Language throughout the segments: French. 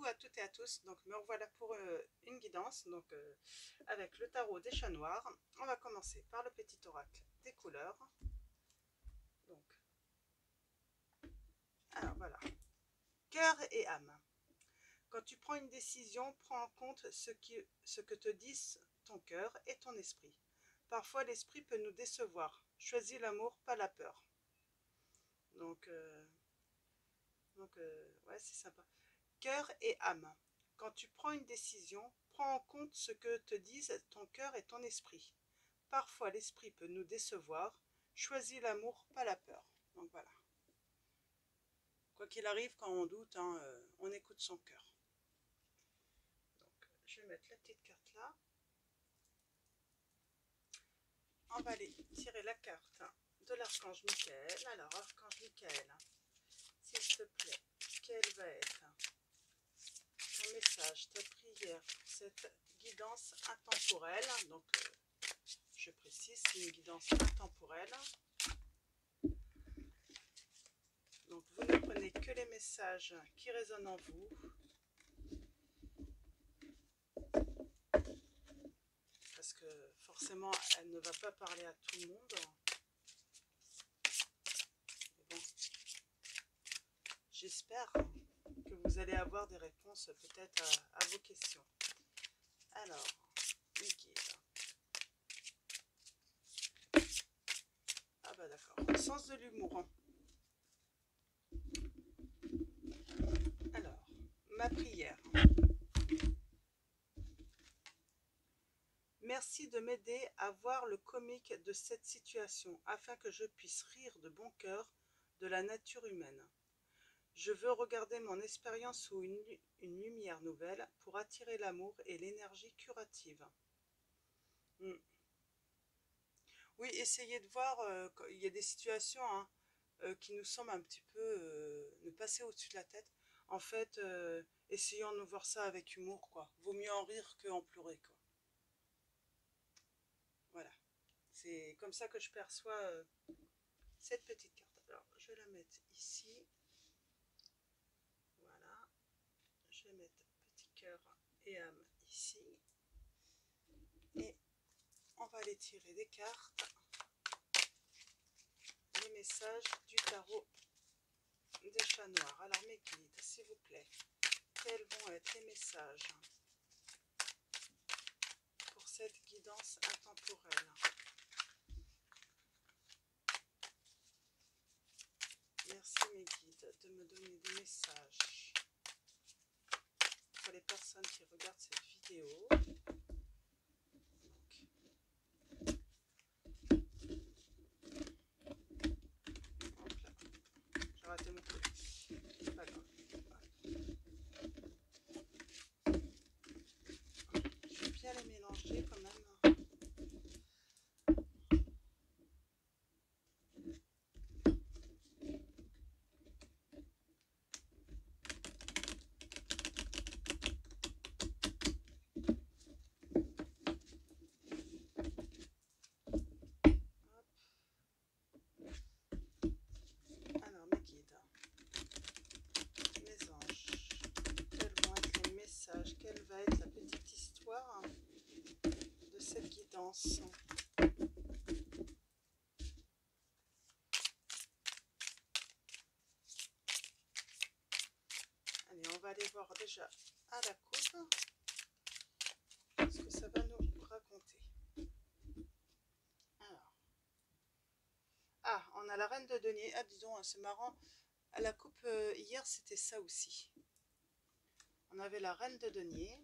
Coucou à toutes et à tous, donc me revoilà pour une guidance donc avec le tarot des chats noirs. On va commencer par le petit oracle des couleurs. Donc, alors voilà, cœur et âme. Quand tu prends une décision, prends en compte ce que te disent ton cœur et ton esprit. Parfois l'esprit peut nous décevoir. Choisis l'amour, pas la peur. Donc ouais, c'est sympa. Cœur et âme. Quand tu prends une décision, prends en compte ce que te disent ton cœur et ton esprit. Parfois l'esprit peut nous décevoir. Choisis l'amour, pas la peur. Donc voilà. Quoi qu'il arrive, quand on doute, on écoute son cœur. Donc je vais mettre la petite carte là. On va aller tirer la carte de l'archange Michael. Alors, archange Michael, s'il te plaît, quel va être ton message, ta prière pour cette guidance intemporelle? Donc, je précise, c'est une guidance intemporelle. Donc, vous ne prenez que les messages qui résonnent en vous. Parce que forcément, elle ne va pas parler à tout le monde. Mais bon, j'espère que vous allez avoir des réponses peut-être à vos questions. Alors, les guides. Ah bah d'accord, sens de l'humour. Alors, ma prière. Merci de m'aider à voir le comique de cette situation afin que je puisse rire de bon cœur de la nature humaine. Je veux regarder mon expérience sous une lumière nouvelle pour attirer l'amour et l'énergie curative. Oui, essayez de voir, il y a des situations qui nous semblent un petit peu nous passer au-dessus de la tête. En fait, essayons de voir ça avec humour, quoi. Vaut mieux en rire qu'en pleurer, quoi. Voilà. C'est comme ça que je perçois cette petite carte. Alors, je vais la mettre ici. Voilà. Je vais mettre petit cœur et âme ici. Et on va aller tirer des cartes. Les messages du tarot des chats noirs. Alors, mes guides, s'il vous plaît, quels vont être les messages pour cette guidance intemporelle? Merci mes guides de me donner des messages pour les personnes qui regardent cette vidéo. Donc, hop là, j'ai raté mon coup. C'est pas grave. Je vais bien les mélanger quand même. Alors mes guides, mes anges, quels vont être les messages, quelle va être la petite histoire de cette guidance? Allez, on va aller voir déjà à la coupe ce que ça va nous raconter. Alors, on a la reine de denier. Ah, disons, c'est marrant. À la coupe hier, c'était ça aussi. On avait la reine de denier.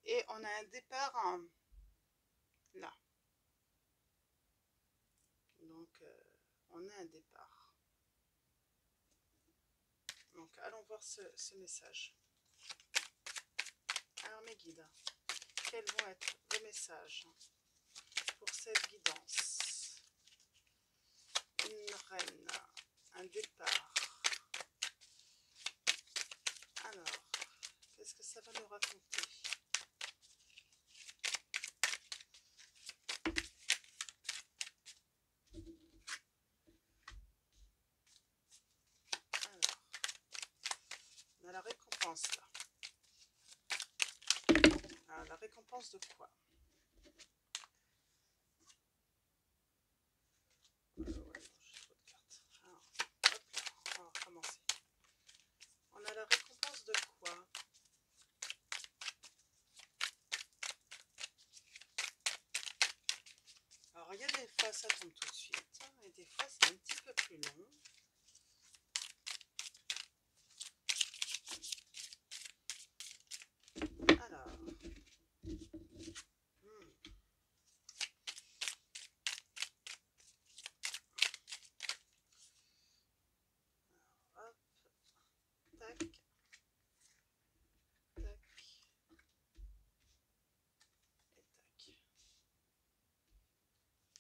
Et on a un départ là. Donc, on a un départ. Donc, allons voir ce message. Alors, mes guides, quels vont être vos messages pour cette guidance? Une reine, un départ. Alors, qu'est-ce que ça va nous raconter? Alors, on a la réconciliation. récompense là. Ah, la récompense de quoi? Ouais, non, j'ai trop de cartes. Alors, hop là, on va recommencer. On a la récompense de quoi? Alors, il y a des fois ça tombe tout de suite, et des fois c'est un petit peu plus long. Alors, hop, tac, tac, et tac.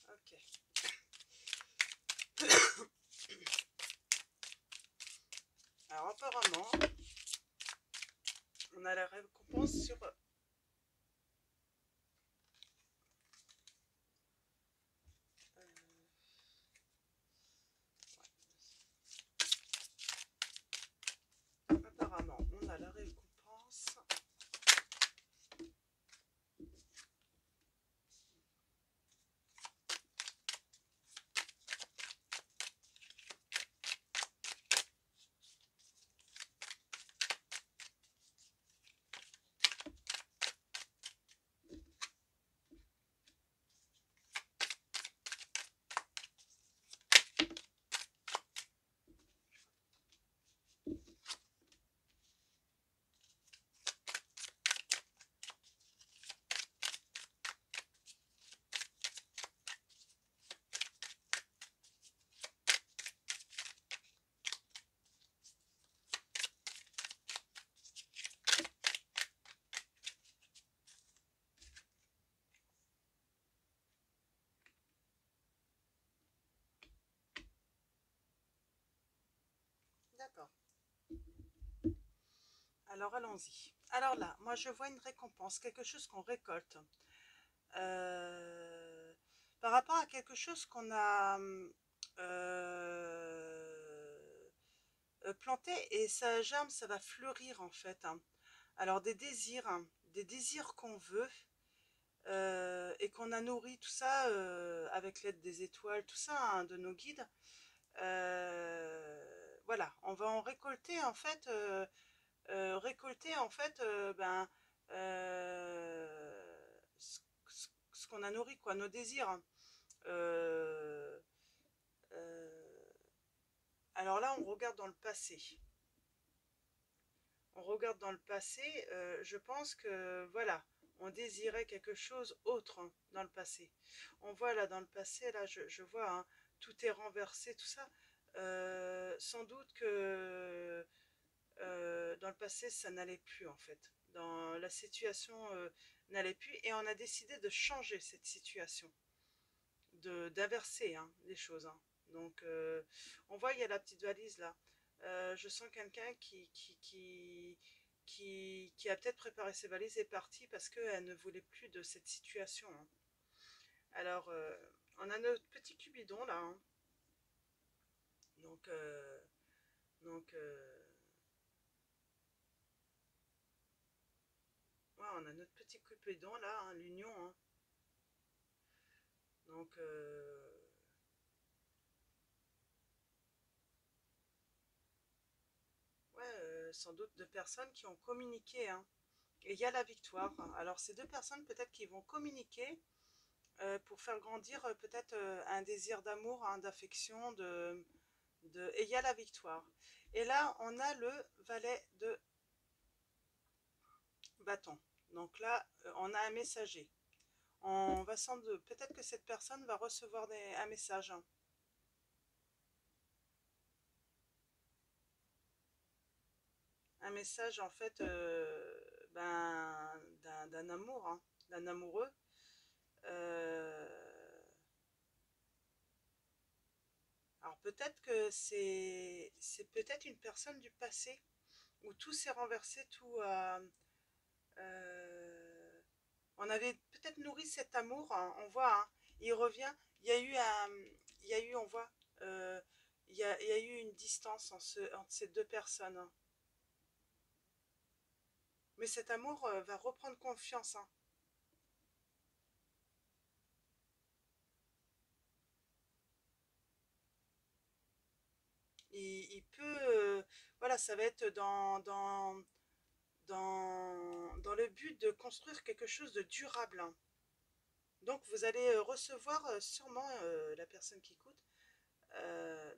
Ok. Alors, apparemment, on a la récompense sur... apparemment, on a la récompense... D'accord. Alors, allons-y. Alors là, moi, je vois une récompense, quelque chose qu'on récolte. Euh, par rapport à quelque chose qu'on a planté et ça germe, ça va fleurir en fait. Alors des désirs qu'on veut et qu'on a nourri tout ça avec l'aide des étoiles, tout ça, de nos guides. Voilà, on va en récolter en fait, ce qu'on a nourri, quoi, nos désirs. Euh, euh, alors là, on regarde dans le passé. On regarde dans le passé, je pense que voilà, on désirait quelque chose autre dans le passé. On voit là dans le passé, là je vois, tout est renversé, tout ça. Sans doute que dans le passé, ça n'allait plus en fait. Dans la situation n'allait plus et on a décidé de changer cette situation, d'inverser les choses. Donc, on voit, il y a la petite valise là. Je sens quelqu'un qui a peut-être préparé ses valises et est parti parce qu'elle ne voulait plus de cette situation. Alors, on a notre petit cupidon là. Donc, donc ouais, on a notre petit cupidon là, l'union. Donc, ouais, sans doute deux personnes qui ont communiqué. Et il y a la victoire. Alors, ces deux personnes peut-être qui vont communiquer pour faire grandir peut-être un désir d'amour, d'affection, et il y a la victoire. Et là, on a le valet de bâton. Donc là, on a un messager. On va sans doute, peut-être que cette personne va recevoir un message. Un message en fait d'un amour, d'un amoureux. Alors peut-être que c'est peut-être une personne du passé où tout s'est renversé, tout on avait peut-être nourri cet amour, on voit, il revient, il y a eu il y a eu, on voit, il y a eu une distance entre ces deux personnes. Mais cet amour va reprendre confiance, hein. Il peut, voilà, ça va être dans le but de construire quelque chose de durable, hein. Donc vous allez recevoir sûrement la personne qui écoute.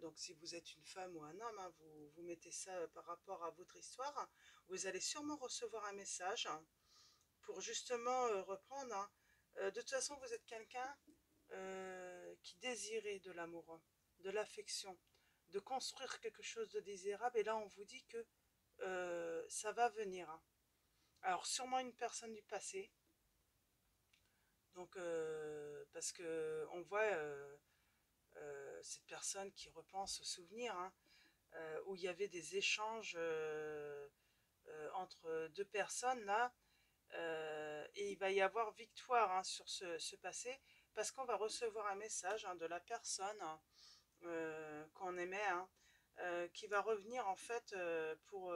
Donc si vous êtes une femme ou un homme, hein, vous mettez ça par rapport à votre histoire. Vous allez sûrement recevoir un message, hein, pour justement reprendre, hein. De toute façon, vous êtes quelqu'un qui désirait de l'amour, hein, de l'affection, de construire quelque chose de désirable. Et là, on vous dit que ça va venir, hein. Alors sûrement une personne du passé. Donc parce que on voit cette personne qui repense aux souvenirs, hein, où il y avait des échanges entre deux personnes là, et il va y avoir victoire, hein, sur ce passé, parce qu'on va recevoir un message, hein, de la personne, hein, qu'on aimait, hein, qui va revenir en fait pour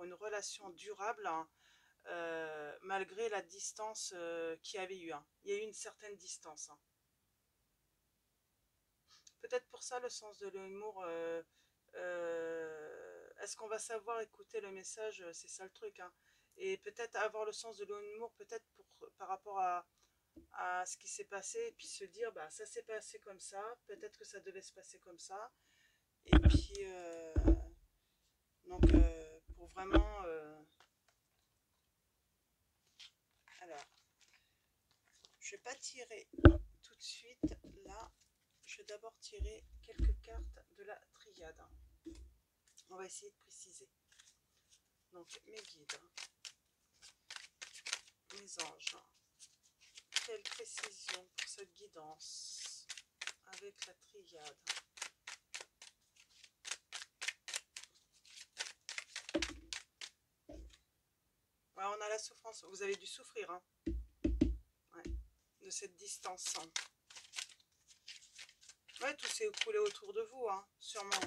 une relation durable, hein, malgré la distance qu'il y avait eu, hein. Il y a eu une certaine distance, hein. Peut-être pour ça le sens de l'humour. Est-ce qu'on va savoir écouter le message? C'est ça le truc, hein. Et peut-être avoir le sens de l'humour, peut-être par rapport à ce qui s'est passé, et puis se dire, bah ça s'est passé comme ça, peut-être que ça devait se passer comme ça. Et puis, donc, pour vraiment... alors, je vais pas tirer tout de suite, là. Je vais d'abord tirer quelques cartes de la triade. On va essayer de préciser. Donc, mes guides, mes anges, quelle précision pour cette guidance avec la triade. Ouais, on a la souffrance. Vous avez dû souffrir, hein. Ouais, de cette distance, hein. Ouais, tout s'est écoulé autour de vous, hein, sûrement.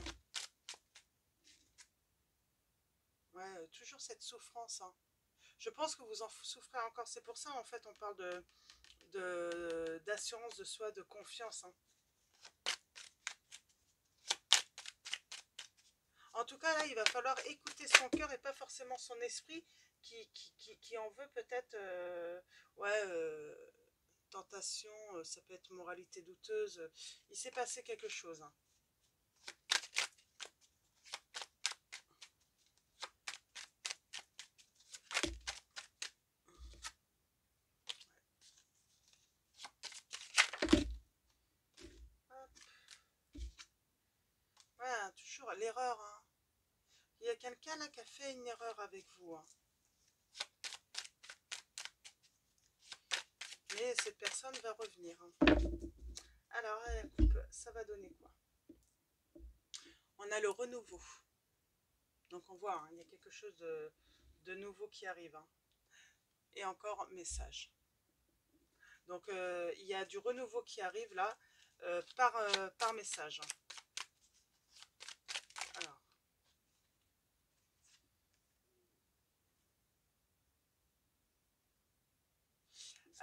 Ouais, toujours cette souffrance, hein. Je pense que vous en souffrez encore. C'est pour ça, en fait, on parle d'assurance de soi, de confiance, hein. En tout cas, là, il va falloir écouter son cœur et pas forcément son esprit qui en veut peut-être, ouais, tentation, ça peut être moralité douteuse. Il s'est passé quelque chose, hein. Ouais, toujours l'erreur, hein. Il y a quelqu'un là qui a fait une erreur avec vous, hein. Mais cette personne va revenir, hein. Alors, à la coupe, ça va donner quoi? On a le renouveau. Donc on voit, hein, il y a quelque chose de nouveau qui arrive, hein. Et encore message. Donc il y a du renouveau qui arrive là, par message, hein.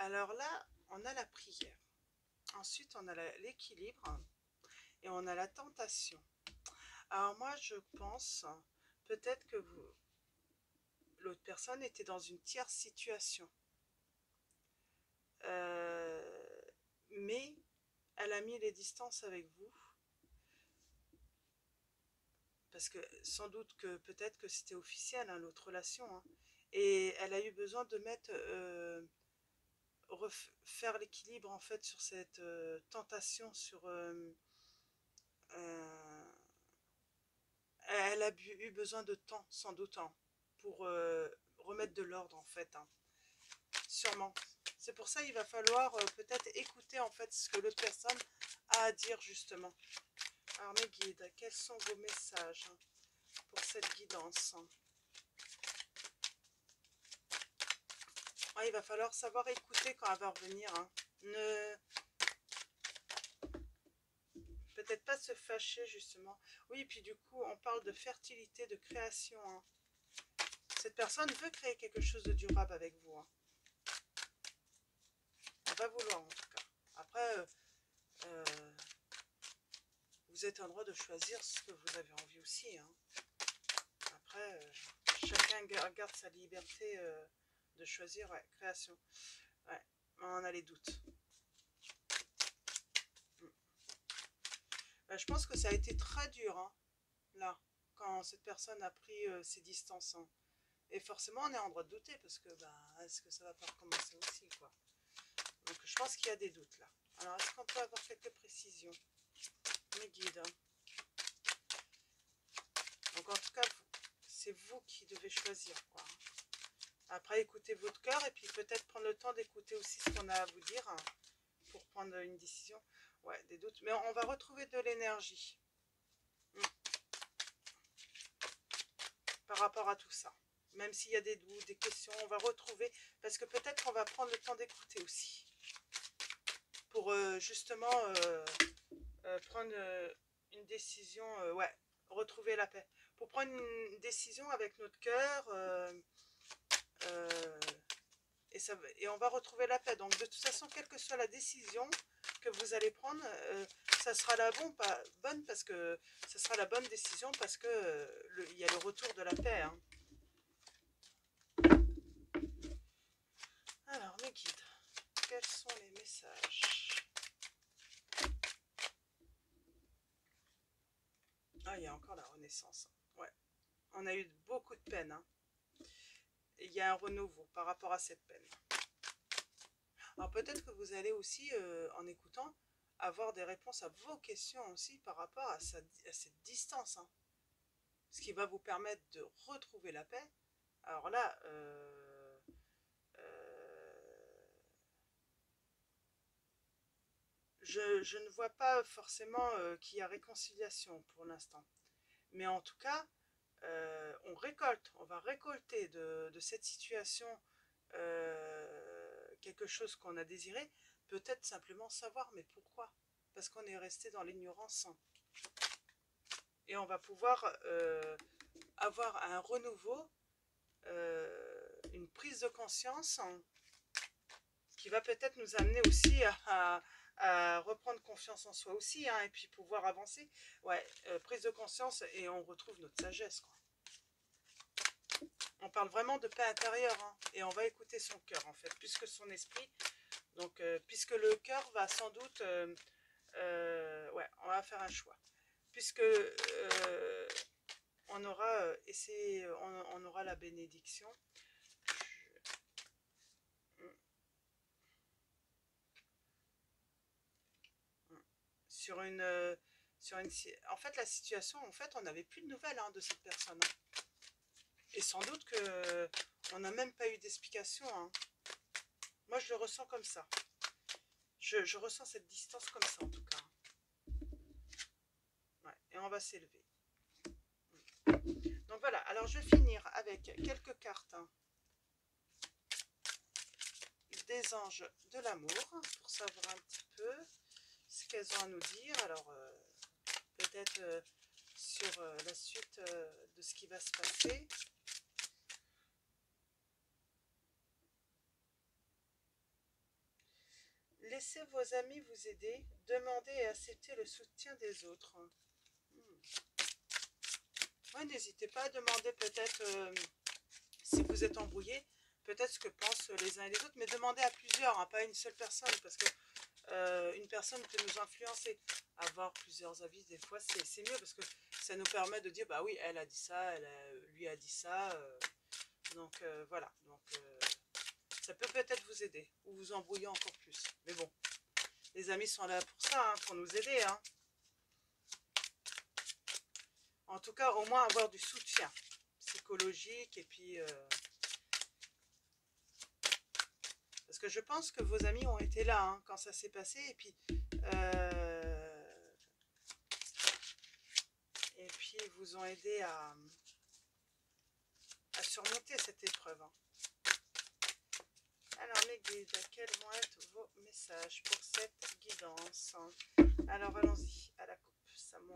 Alors là, on a la prière. Ensuite, on a l'équilibre et on a la tentation. Alors moi, je pense peut-être que l'autre personne était dans une tierce situation. Mais elle a mis les distances avec vous. Parce que sans doute que peut-être que c'était officiel, hein, l'autre relation, hein. Et elle a eu besoin de mettre... refaire l'équilibre en fait sur cette tentation, sur... elle a eu besoin de temps, sans doute, hein, pour remettre de l'ordre en fait, hein. Sûrement. C'est pour ça qu'il va falloir peut-être écouter en fait ce que l'autre personne a à dire justement. Alors mes guides, quels sont vos messages, hein, pour cette guidance? Ouais, il va falloir savoir écouter quand elle va revenir, hein. Peut-être pas se fâcher justement. Oui, puis du coup on parle de fertilité, de création, hein. Cette personne veut créer quelque chose de durable avec vous. Hein. Elle va vouloir en tout cas. Après, vous êtes en droit de choisir ce que vous avez envie aussi. Hein. Après, chacun garde sa liberté de choisir. Ouais, création. Ouais, on a les doutes. Je pense que ça a été très dur, hein, là, quand cette personne a pris ses distances. Hein. Et forcément, on est en droit de douter, parce que, est-ce que ça va pas recommencer aussi, quoi. Donc, je pense qu'il y a des doutes, là. Alors, est-ce qu'on peut avoir quelques précisions? Mes guides. Hein. Donc, en tout cas, c'est vous qui devez choisir, quoi. Après, écoutez votre cœur, et puis peut-être prendre le temps d'écouter aussi ce qu'on a à vous dire, hein, pour prendre une décision. Ouais, des doutes. Mais on va retrouver de l'énergie. Par rapport à tout ça. Même s'il y a des doutes, des questions, on va retrouver. Parce que peut-être qu'on va prendre le temps d'écouter aussi. Pour justement prendre une décision. Ouais, retrouver la paix. Pour prendre une décision avec notre cœur. Et on va retrouver la paix. Donc de toute façon, quelle que soit la décision que vous allez prendre, ça sera la bonne parce que ça sera la bonne décision parce que il y a le retour de la paix. Hein. Alors mes guides, quels sont les messages? Ah, il y a encore la renaissance. Ouais, on a eu beaucoup de peine. Hein. Et il y a un renouveau par rapport à cette peine. Alors peut-être que vous allez aussi, en écoutant, avoir des réponses à vos questions aussi par rapport à cette distance. Hein. Ce qui va vous permettre de retrouver la paix. Alors là, je ne vois pas forcément qu'il y a réconciliation pour l'instant. Mais en tout cas, on va récolter de cette situation quelque chose qu'on a désiré, peut-être simplement savoir, mais pourquoi? Parce qu'on est resté dans l'ignorance. Et on va pouvoir avoir un renouveau, une prise de conscience qui va peut-être nous amener aussi à reprendre confiance en soi aussi, hein, et puis pouvoir avancer. Ouais, prise de conscience et on retrouve notre sagesse, quoi. On parle vraiment de paix intérieure, hein, et on va écouter son cœur, en fait, plus que son esprit. Donc, puisque le cœur va sans doute... ouais, on va faire un choix. Puisque on aura on aura la bénédiction. Sur une... En fait, la situation, en fait, on n'avait plus de nouvelles, hein, de cette personne. Hein. Et sans doute que on n'a même pas eu d'explication. Hein. Moi, je le ressens comme ça. Je ressens cette distance comme ça, en tout cas. Ouais, et on va s'élever. Donc voilà, alors je vais finir avec quelques cartes, hein, des anges de l'amour, pour savoir un petit peu ce qu'elles ont à nous dire. Alors, peut-être sur la suite de ce qui va se passer. Laissez vos amis vous aider, demandez et acceptez le soutien des autres. Ouais, n'hésitez pas à demander peut-être, si vous êtes embrouillé, peut-être ce que pensent les uns et les autres, mais demandez à plusieurs, hein, pas à une seule personne, parce que une personne peut nous influencer. Avoir plusieurs avis, des fois, c'est mieux, parce que ça nous permet de dire, bah oui, elle a dit ça, lui a dit ça, donc voilà, donc ça peut peut-être vous aider, ou vous embrouiller encore plus, mais bon, les amis sont là pour ça, hein, pour nous aider, hein. En tout cas, au moins avoir du soutien psychologique, et puis... parce que je pense que vos amis ont été là, hein, quand ça s'est passé, et puis ils vous ont aidé à surmonter cette épreuve. Hein. Alors mes guides, quels vont être vos messages pour cette guidance? Alors allons-y, à la coupe, ça dit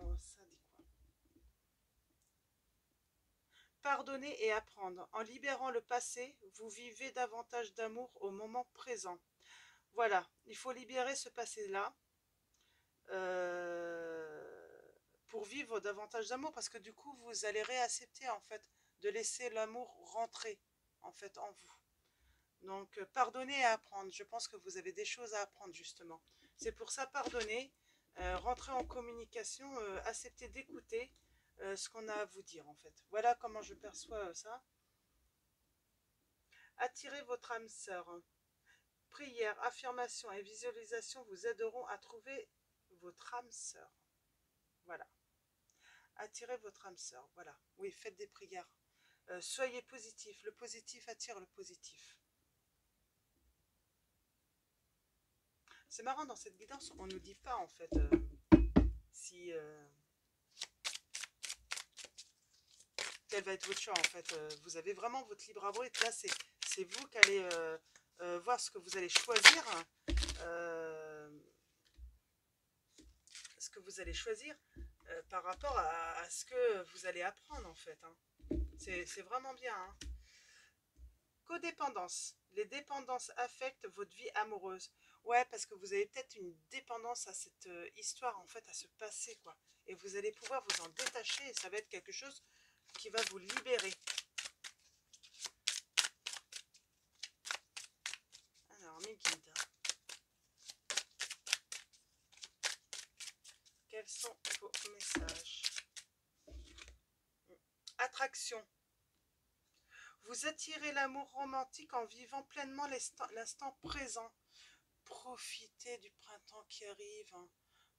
quoi? Pardonner et apprendre. En libérant le passé, vous vivez davantage d'amour au moment présent. Voilà, il faut libérer ce passé-là pour vivre davantage d'amour, parce que du coup, vous allez réaccepter en fait de laisser l'amour rentrer en fait en vous. Donc, pardonner et apprendre. Je pense que vous avez des choses à apprendre justement. C'est pour ça, pardonner, rentrer en communication, accepter d'écouter ce qu'on a à vous dire en fait. Voilà comment je perçois ça. Attirez votre âme sœur. Prière, affirmation et visualisation vous aideront à trouver votre âme sœur. Voilà. Attirez votre âme sœur. Voilà. Oui, faites des prières. Soyez positif. Le positif attire le positif. C'est marrant, dans cette guidance, on ne nous dit pas en fait si quel va être votre choix en fait. Vous avez vraiment votre libre arbitre. Là, c'est vous qui allez voir ce que vous allez choisir. Ce que vous allez choisir par rapport à ce que vous allez apprendre en fait. Hein. C'est vraiment bien. Hein. Codépendance. Les dépendances affectent votre vie amoureuse. Ouais, parce que vous avez peut-être une dépendance à cette histoire, en fait, à ce passé, quoi. Et vous allez pouvoir vous en détacher et ça va être quelque chose qui va vous libérer. Alors, mes guides. Quels sont vos messages? Attraction. Vous attirez l'amour romantique en vivant pleinement l'instant présent. Profitez du printemps qui arrive hein,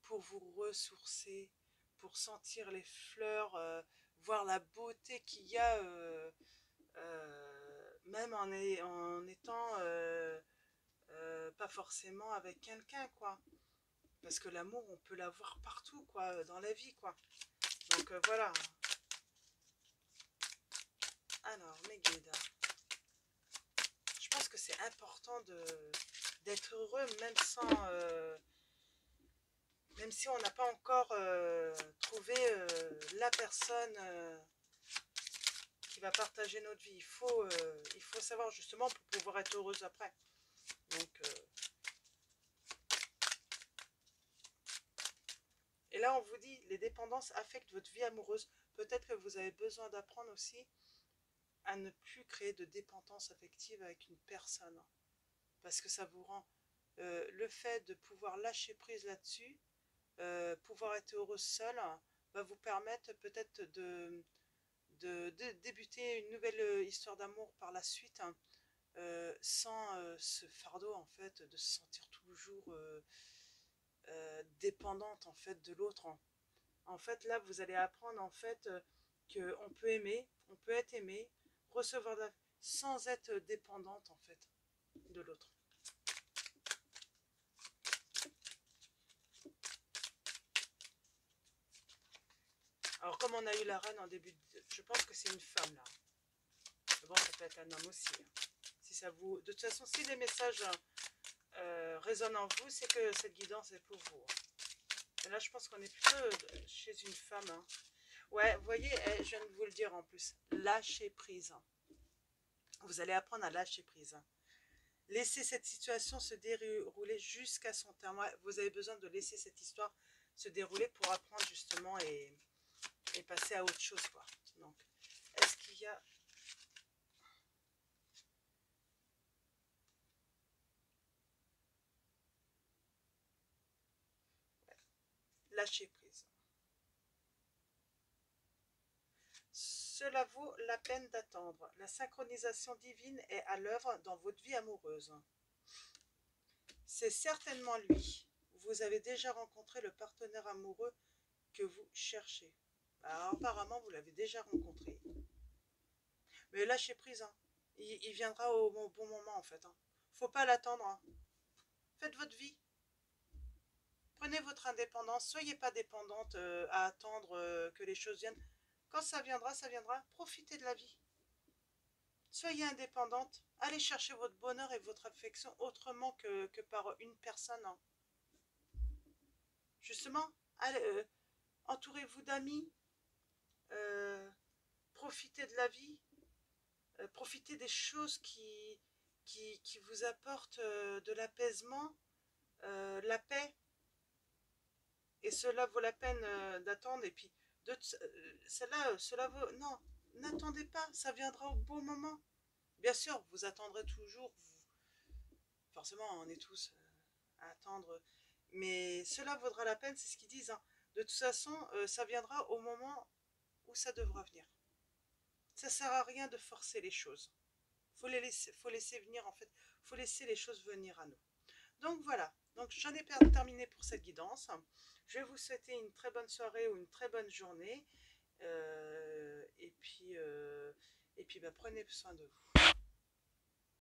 pour vous ressourcer, pour sentir les fleurs, voir la beauté qu'il y a, même en étant pas forcément avec quelqu'un, quoi. Parce que l'amour, on peut l'avoir partout, quoi, dans la vie, quoi. Donc voilà. Alors, mes guides. Je pense que c'est important d'être heureux, même si on n'a pas encore trouvé la personne qui va partager notre vie. Il faut savoir justement pour pouvoir être heureuse après. Donc, et là, on vous dit, les dépendances affectent votre vie amoureuse. Peut-être que vous avez besoin d'apprendre aussi à ne plus créer de dépendance affective avec une personne. Parce que ça vous rend... le fait de pouvoir lâcher prise là-dessus, pouvoir être heureux seul, va vous permettre peut-être de débuter une nouvelle histoire d'amour par la suite, hein, sans ce fardeau en fait de se sentir toujours dépendante en fait de l'autre. En fait là vous allez apprendre en fait qu'on peut aimer, on peut être aimé, recevoir de la... sans être dépendante en fait de l'autre. Alors comme on a eu la reine en début de... Je pense que c'est une femme là. Mais bon, ça peut être un homme aussi. Hein. Si ça vous... De toute façon, si les messages résonnent en vous, c'est que cette guidance est pour vous. Hein. Et là, je pense qu'on est plutôt chez une femme. Hein. Ouais, vous voyez, je viens de vous le dire en plus. Lâcher prise. Hein. Vous allez apprendre à lâcher prise. Hein. Laissez cette situation se dérouler jusqu'à son terme. Ouais, vous avez besoin de laisser cette histoire se dérouler pour apprendre justement et passer à autre chose, quoi. Donc, est-ce qu'il y a... Lâcher prise. Cela vaut la peine d'attendre. La synchronisation divine est à l'œuvre dans votre vie amoureuse. C'est certainement lui. Vous avez déjà rencontré le partenaire amoureux que vous cherchez. Alors, apparemment, vous l'avez déjà rencontré. Mais lâchez prise. Hein. Il viendra au bon moment, en fait. Hein. Faut pas l'attendre. Hein. Faites votre vie. Prenez votre indépendance. Soyez pas dépendante à attendre que les choses viennent. Quand ça viendra, ça viendra. Profitez de la vie. Soyez indépendante. Allez chercher votre bonheur et votre affection autrement que par une personne. Hein. Justement, allez, entourez-vous d'amis. profitez de la vie, profitez des choses qui vous apportent de l'apaisement, la paix, et cela vaut la peine d'attendre. Et puis, cela vaut... Non, n'attendez pas, ça viendra au bon moment. Bien sûr, vous attendrez toujours, forcément, on est tous à attendre, mais cela vaudra la peine, c'est ce qu'ils disent, hein. De toute façon, ça viendra au moment où ça devra venir. Ça sert à rien de forcer les choses. Faut laisser venir, en fait, faut laisser les choses venir à nous. Donc voilà, donc j'en ai terminé pour cette guidance. Je vais vous souhaiter une très bonne soirée ou une très bonne journée. Et puis bah, prenez soin de vous.